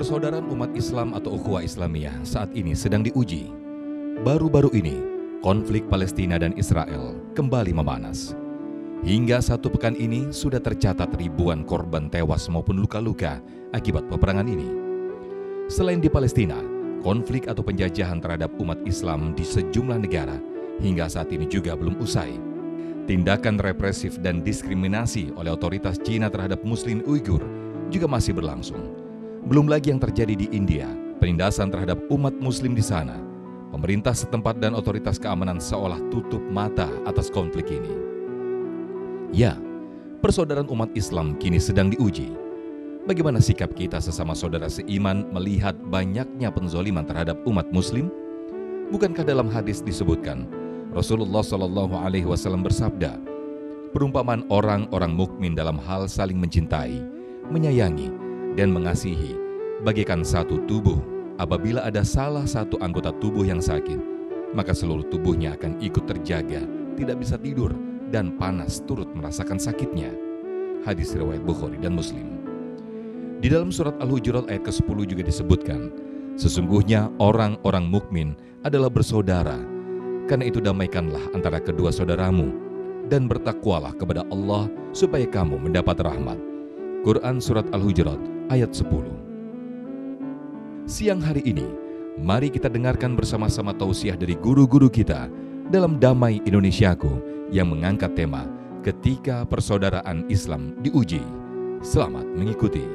Persaudaraan umat Islam atau Ukhuwah Islamiyah saat ini sedang diuji. Baru-baru ini, konflik Palestina dan Israel kembali memanas. Hingga 1 pekan ini sudah tercatat ribuan korban tewas maupun luka-luka akibat peperangan ini. Selain di Palestina, konflik atau penjajahan terhadap umat Islam di sejumlah negara hingga saat ini juga belum usai. Tindakan represif dan diskriminasi oleh otoritas Cina terhadap Muslim Uighur juga masih berlangsung. Belum lagi yang terjadi di India, penindasan terhadap umat Muslim di sana. Pemerintah setempat dan otoritas keamanan seolah tutup mata atas konflik ini. Ya, persaudaraan umat Islam kini sedang diuji. Bagaimana sikap kita sesama saudara seiman melihat banyaknya penzoliman terhadap umat Muslim? Bukankah dalam hadis disebutkan, Rasulullah SAW bersabda, perumpamaan orang-orang mukmin dalam hal saling mencintai, menyayangi, dan mengasihi bagaikan satu tubuh. Apabila ada salah satu anggota tubuh yang sakit, maka seluruh tubuhnya akan ikut terjaga, tidak bisa tidur, dan panas turut merasakan sakitnya. Hadis riwayat Bukhari dan Muslim. Di dalam surat Al-Hujurat ayat ke-10 juga disebutkan, sesungguhnya orang-orang mukmin adalah bersaudara. Karena itu damaikanlah antara kedua saudaramu, dan bertakwalah kepada Allah supaya kamu mendapat rahmat. Quran Surat Al-Hujurat ayat 10. Siang hari ini, mari kita dengarkan bersama-sama tausiah dari guru-guru kita dalam Damai Indonesiaku yang mengangkat tema Ketika Persaudaraan Islam Diuji. Selamat mengikuti.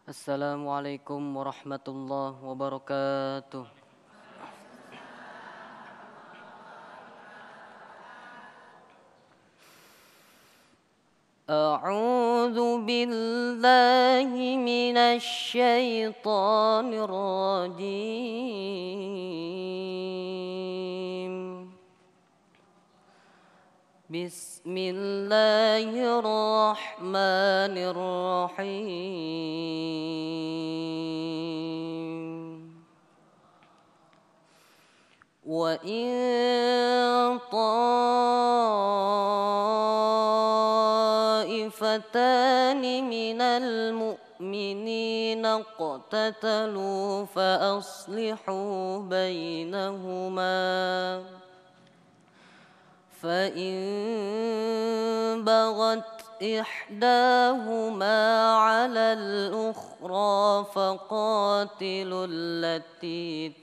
Assalamualaikum warahmatullahi wabarakatuh. A'udzu billahi minasy syaithanir rajim. Bismillahirrahmanirrahim. Wa in ta'ifatani minal mu'minina qatatalu fa aslihu bainahuma. فإن بغت إحداهما على الأخرى فقاتلوا التي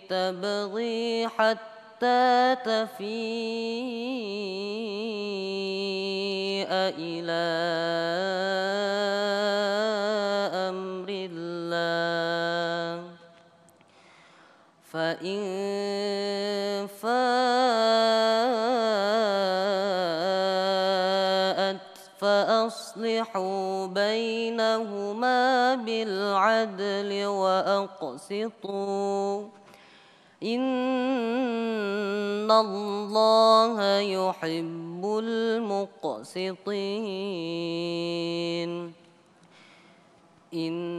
تبغي حتى تفيء إلى أمر الله فإن فاءت فأصلحوا بينهما بالعدل وأقسطوا إن الله يحب المقسطين إنما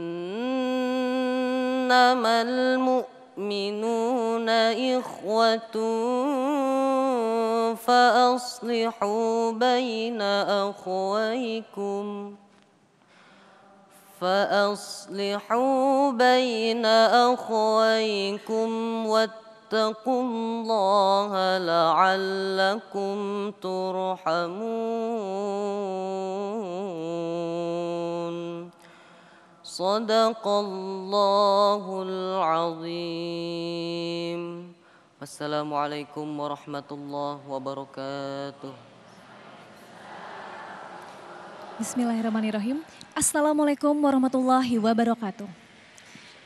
المؤمنون إخوة فأصلحوا بين أخويكم واتقوا الله لعلكم ترحمون Sadaqallahul azim. Wassalamualaikum warahmatullahi wabarakatuh. Bismillahirrahmanirrahim. Assalamualaikum warahmatullahi wabarakatuh.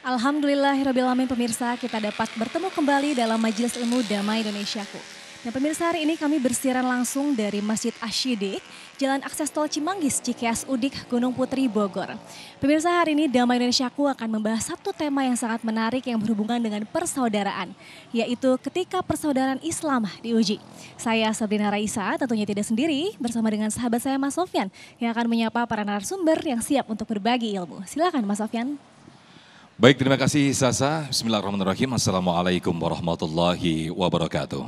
Alhamdulillahirabbil alamin, pemirsa, kita dapat bertemu kembali dalam Majelis Ilmu Damai Indonesiaku. Dan pemirsa, hari ini kami bersiaran langsung dari Masjid Asy-Syidik, Jalan Akses Tol Cimanggis, Cikeas Udik, Gunung Putri, Bogor. Pemirsa, hari ini Damai Indonesiaku akan membahas satu tema yang sangat menarik yang berhubungan dengan persaudaraan, yaitu ketika persaudaraan Islam diuji. Saya Sabrina Raisa, tentunya tidak sendiri, bersama dengan sahabat saya Mas Sofyan, yang akan menyapa para narasumber yang siap untuk berbagi ilmu. Silakan Mas Sofyan. Baik, terima kasih Sasa. Bismillahirrahmanirrahim. Assalamualaikum warahmatullahi wabarakatuh.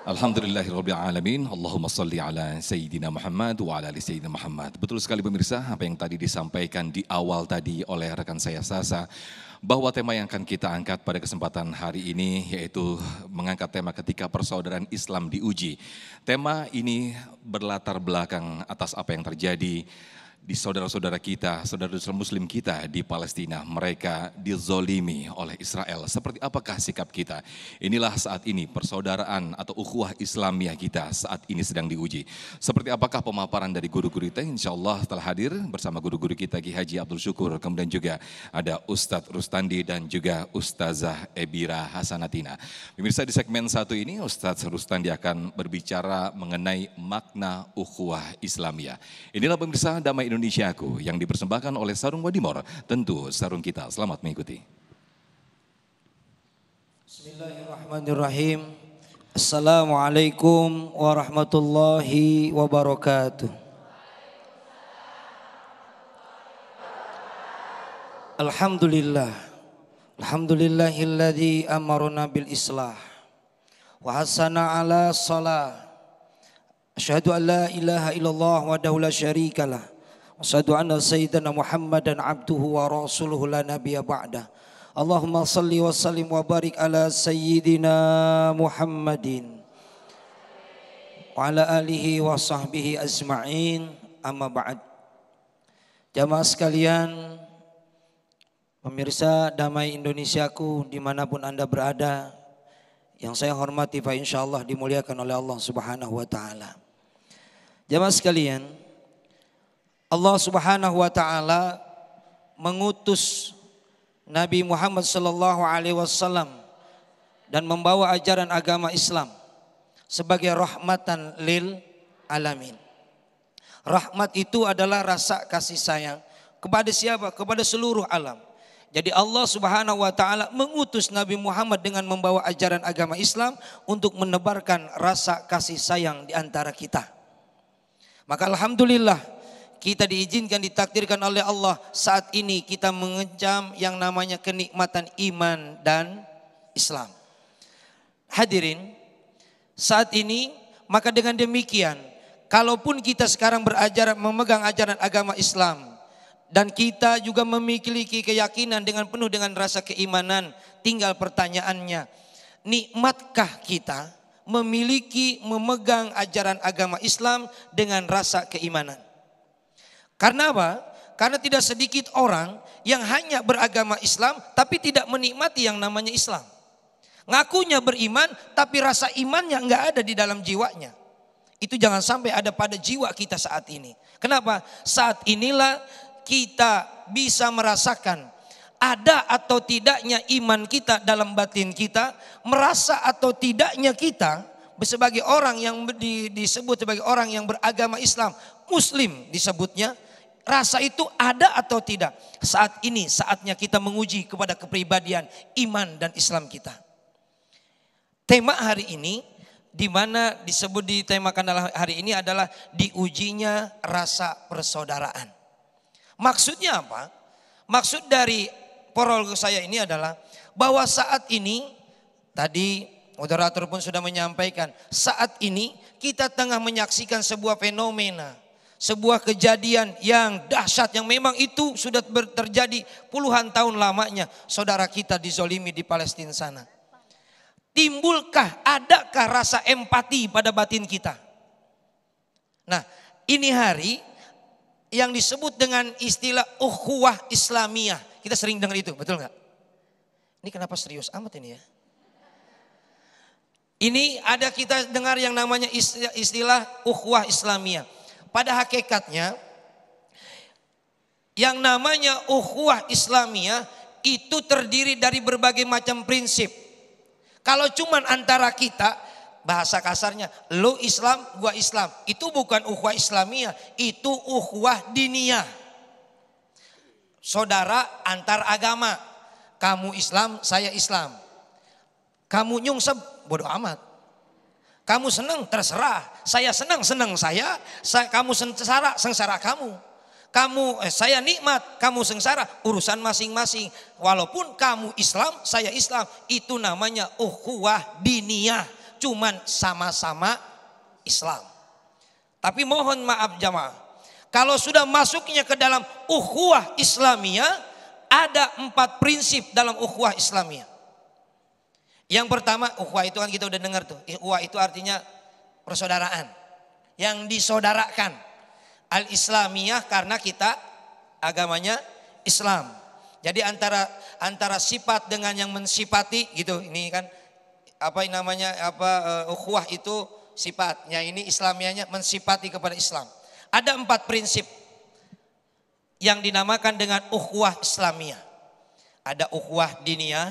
Alhamdulillahirrahmanirrahim. Allahumma salli ala Sayyidina Muhammad wa ala ali Sayyidina Muhammad. Betul sekali pemirsa, apa yang tadi disampaikan di awal tadi oleh rekan saya Sasa, bahwa tema yang akan kita angkat pada kesempatan hari ini yaitu mengangkat tema ketika persaudaraan Islam diuji. Tema ini berlatar belakang atas apa yang terjadi di saudara-saudara kita, saudara-saudara muslim kita di Palestina. Mereka dizolimi oleh Israel. Seperti apakah sikap kita? Inilah saat ini persaudaraan atau ukhuwah Islamiyah kita saat ini sedang diuji. Seperti apakah pemaparan dari guru-guru kita? Insya Allah telah hadir bersama guru-guru kita Ki Haji Abdul Syukur. Kemudian juga ada Ustadz Rustandi dan juga Ustazah Ebira Hasanatina. Pemirsa, di segmen satu ini Ustadz Rustandi akan berbicara mengenai makna ukhuwah Islamiyah. Inilah pemirsa Damai Indonesiaku yang dipersembahkan oleh Sarung Wadimor, tentu sarung kita. Selamat mengikuti. Bismillahirrahmanirrahim. Assalamualaikum warahmatullahi wabarakatuh. Alhamdulillah. Alhamdulillahilladzi amarna bil islah wa hasana ala salah. Asyhadu an la ilaha illallah wahdahu la syarikalah. Asyhadu anna sayyidana Muhammadan abduhu wa rasuluhu la nabiyya ba'dah. Allahumma salli wa sallim wa barik ala sayyidina Muhammadin wa ala alihi wa sahbihi ajma'in, amma ba'd. Jamaah sekalian, pemirsa Damai Indonesiaku dimanapun Anda berada, yang saya hormati fa insyaallah dimuliakan oleh Allah Subhanahu wa taala. Jamaah sekalian, Allah Subhanahu wa taala mengutus Nabi Muhammad sallallahu alaihi wasallam dan membawa ajaran agama Islam sebagai rahmatan lil alamin. Rahmat itu adalah rasa kasih sayang kepada siapa? Kepada seluruh alam. Jadi Allah Subhanahu wa taala mengutus Nabi Muhammad dengan membawa ajaran agama Islam untuk menebarkan rasa kasih sayang di antara kita. Maka alhamdulillah kita diizinkan, ditakdirkan oleh Allah saat ini kita mengencam yang namanya kenikmatan iman dan Islam. Hadirin, saat ini maka dengan demikian, kalaupun kita sekarang memegang ajaran agama Islam dan kita juga memiliki keyakinan dengan penuh dengan rasa keimanan, tinggal pertanyaannya, nikmatkah kita memegang ajaran agama Islam dengan rasa keimanan? Karena apa? Karena tidak sedikit orang yang hanya beragama Islam tapi tidak menikmati yang namanya Islam. Ngakunya beriman tapi rasa imannya enggak ada di dalam jiwanya. Itu jangan sampai ada pada jiwa kita saat ini. Kenapa? Saat inilah kita bisa merasakan ada atau tidaknya iman kita dalam batin kita, merasa atau tidaknya kita sebagai orang yang disebut sebagai orang yang beragama Islam, Muslim disebutnya. Rasa itu ada atau tidak? Saat ini saatnya kita menguji kepada kepribadian iman dan Islam kita. Tema hari ini di mana ditemakan dalam hari ini adalah diujinya rasa persaudaraan. Maksudnya apa? Maksud dari prolog saya ini adalah bahwa saat ini tadi moderator pun sudah menyampaikan, saat ini kita tengah menyaksikan sebuah fenomena, sebuah kejadian yang dahsyat yang memang itu sudah terjadi puluhan tahun lamanya. Saudara kita dizolimi di Palestina sana. Timbulkah, adakah rasa empati pada batin kita? Nah, ini hari yang disebut dengan istilah ukhuwah Islamiyah. Kita sering dengar itu, betul nggak? Ini kenapa serius amat ini ya? Ini ada kita dengar yang namanya istilah ukhuwah Islamiyah. Pada hakikatnya yang namanya ukhuwah Islamiyah itu terdiri dari berbagai macam prinsip. Kalau cuman antara kita, bahasa kasarnya lu Islam, gua Islam, itu bukan ukhuwah Islamiyah, itu ukhuwah diniyah. Saudara antar agama, kamu Islam, saya Islam. Kamu nyungsep, bodoh amat. Kamu senang terserah, saya senang saya, kamu sengsara kamu. Saya nikmat, kamu sengsara, urusan masing-masing. Walaupun kamu Islam, saya Islam, itu namanya ukhuwah diniyah, cuman sama-sama Islam. Tapi mohon maaf jamaah, kalau sudah masuknya ke dalam ukhuwah Islamiyah, ada 4 prinsip dalam ukhuwah Islamiyah. Yang pertama, ukhuwah itu kan kita udah dengar tuh. Ukhuwah itu artinya persaudaraan, yang disaudarakan. Al-Islamiyah karena kita agamanya Islam. Jadi antara sifat dengan yang mensifati gitu. Ini kan ukhuwah itu sifatnya, ini Islamiyahnya mensifati kepada Islam. Ada 4 prinsip yang dinamakan dengan ukhuwah Islamiyah. Ada ukhuwah diniyah,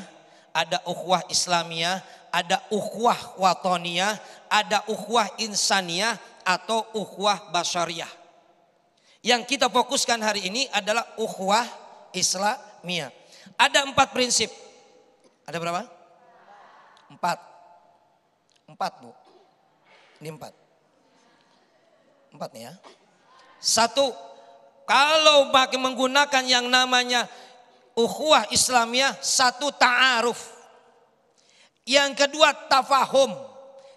ada ukhuwah Islamiyah, ada ukhuwah watoniyah, ada ukhuwah insaniyah atau ukhuwah basyariyah. Yang kita fokuskan hari ini adalah ukhuwah Islamiyah. Ada 4 prinsip. Ada berapa? 4 Bu. Ini 4 nih ya. 1, kalau pakai menggunakan yang namanya ukhuwah Islamiyah, 1 ta'aruf. Yang kedua tafahum.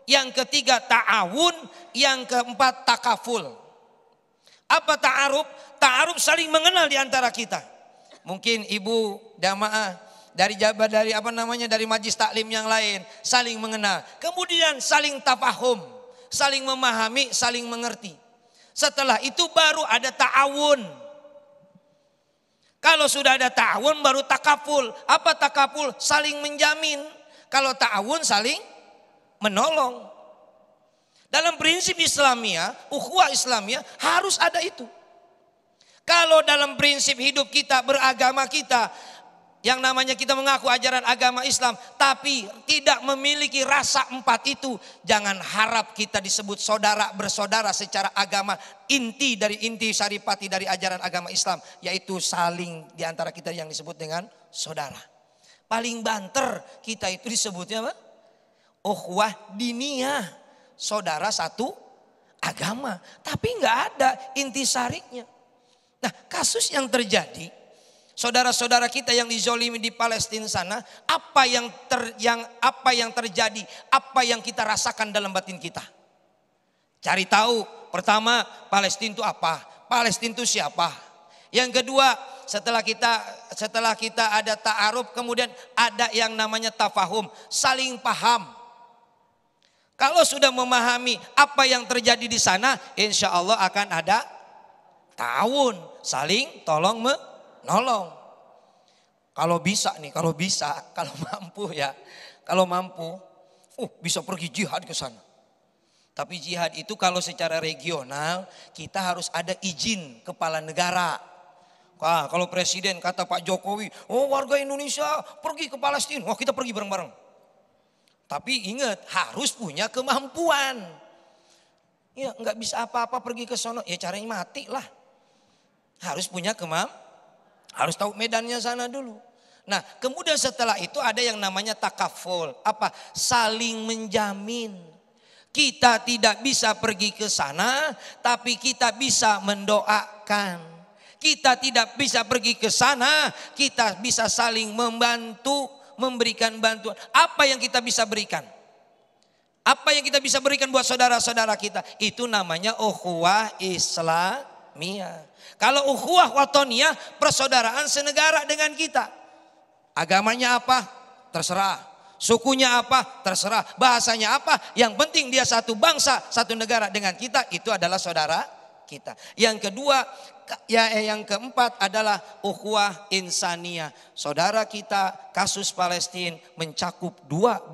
Yang ketiga ta'awun. Yang keempat takaful. Apa ta'aruf? Ta'aruf saling mengenal di antara kita. Mungkin ibu jamaah dari majlis taklim yang lain saling mengenal. Kemudian saling tafahum, saling memahami, saling mengerti. Setelah itu baru ada ta'awun. Kalau sudah ada ta'awun baru takaful. Apa takaful? Saling menjamin. Kalau ta'awun saling menolong. Dalam prinsip Islamiyah, ukhuwah Islamiyah harus ada itu. Kalau dalam prinsip hidup kita, beragama kita, yang namanya kita mengaku ajaran agama Islam, tapi tidak memiliki rasa 4 itu, jangan harap kita disebut saudara bersaudara secara agama. Inti saripati dari ajaran agama Islam, yaitu saling di antara kita yang disebut dengan saudara. Paling banter kita itu disebutnya apa? Ukhuwah diniyah. Saudara satu agama, tapi nggak ada intisarinya. Nah, kasus yang terjadi, saudara-saudara kita yang dizolimi di Palestina sana, apa yang terjadi, apa yang kita rasakan dalam batin kita? Cari tahu. Pertama, Palestina itu apa? Palestina itu siapa? Yang kedua, setelah kita ada ta'aruf, kemudian ada yang namanya tafahum, saling paham. Kalau sudah memahami apa yang terjadi di sana, insya Allah akan ada ta'awun, saling tolong menolong. Kalau mampu, bisa pergi jihad ke sana. Tapi jihad itu kalau secara regional kita harus ada izin kepala negara. Kalau presiden kata Pak Jokowi, warga Indonesia pergi ke Palestina, kita pergi bareng-bareng. Tapi ingat, harus punya kemampuan. Ya, nggak bisa apa-apa pergi ke sono, ya caranya mati lah. Harus punya harus tahu medannya sana dulu. Nah, kemudian setelah itu ada yang namanya takaful. Apa? Saling menjamin. Kita tidak bisa pergi ke sana, tapi kita bisa mendoakan. Kita tidak bisa pergi ke sana, kita bisa saling membantu, memberikan bantuan. Apa yang kita bisa berikan? Apa yang kita bisa berikan buat saudara-saudara kita? Itu namanya ukhuwah Islamiyah. Kalau ukhuwah watoniyah, persaudaraan senegara dengan kita. Agamanya apa? Terserah. Sukunya apa? Terserah. Bahasanya apa? Yang penting dia satu bangsa, satu negara dengan kita, itu adalah saudara kita. Yang kedua, yang keempat adalah ukhuwah insaniyah. Saudara kita kasus Palestina mencakup 3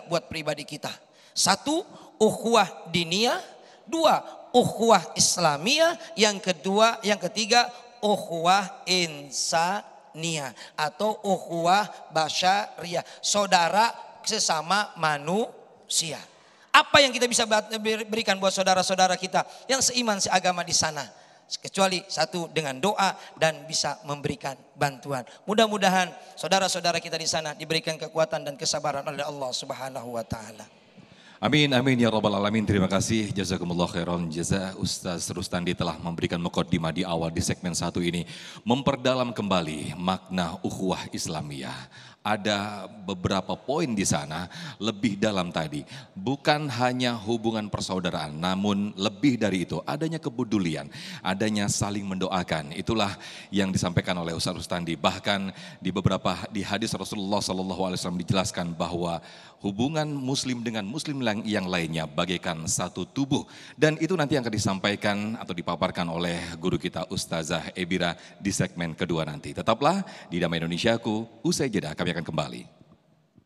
buat pribadi kita. 1, ukhuwah diniyah. 2, ukhuwah Islamiyah. Yang ketiga ukhuwah insaniyah atau ukhuwah basyariyah. Saudara sesama manusia. Apa yang kita bisa berikan buat saudara-saudara kita yang seiman seagama di sana? Kecuali 1 dengan doa dan bisa memberikan bantuan. Mudah-mudahan saudara-saudara kita di sana diberikan kekuatan dan kesabaran oleh Allah Subhanahu wa taala. Amin, amin ya rabbal alamin. Terima kasih, jazakumullah khairan jaza. Ustaz Rustandi telah memberikan muqaddimah di awal di segmen 1 ini. Memperdalam kembali makna ukhuwah Islamiyah. Ada beberapa poin di sana, lebih dalam tadi. Bukan hanya hubungan persaudaraan, namun lebih dari itu, adanya kepedulian, adanya saling mendoakan. Itulah yang disampaikan oleh Ustaz Rustandi. Bahkan di hadis Rasulullah SAW dijelaskan bahwa hubungan muslim dengan muslim yang lainnya bagaikan satu tubuh. Dan itu nanti yang akan disampaikan atau dipaparkan oleh guru kita Ustazah Ebira di segmen kedua nanti. Tetaplah di Damai Indonesiaku, usai jeda kami akan kembali.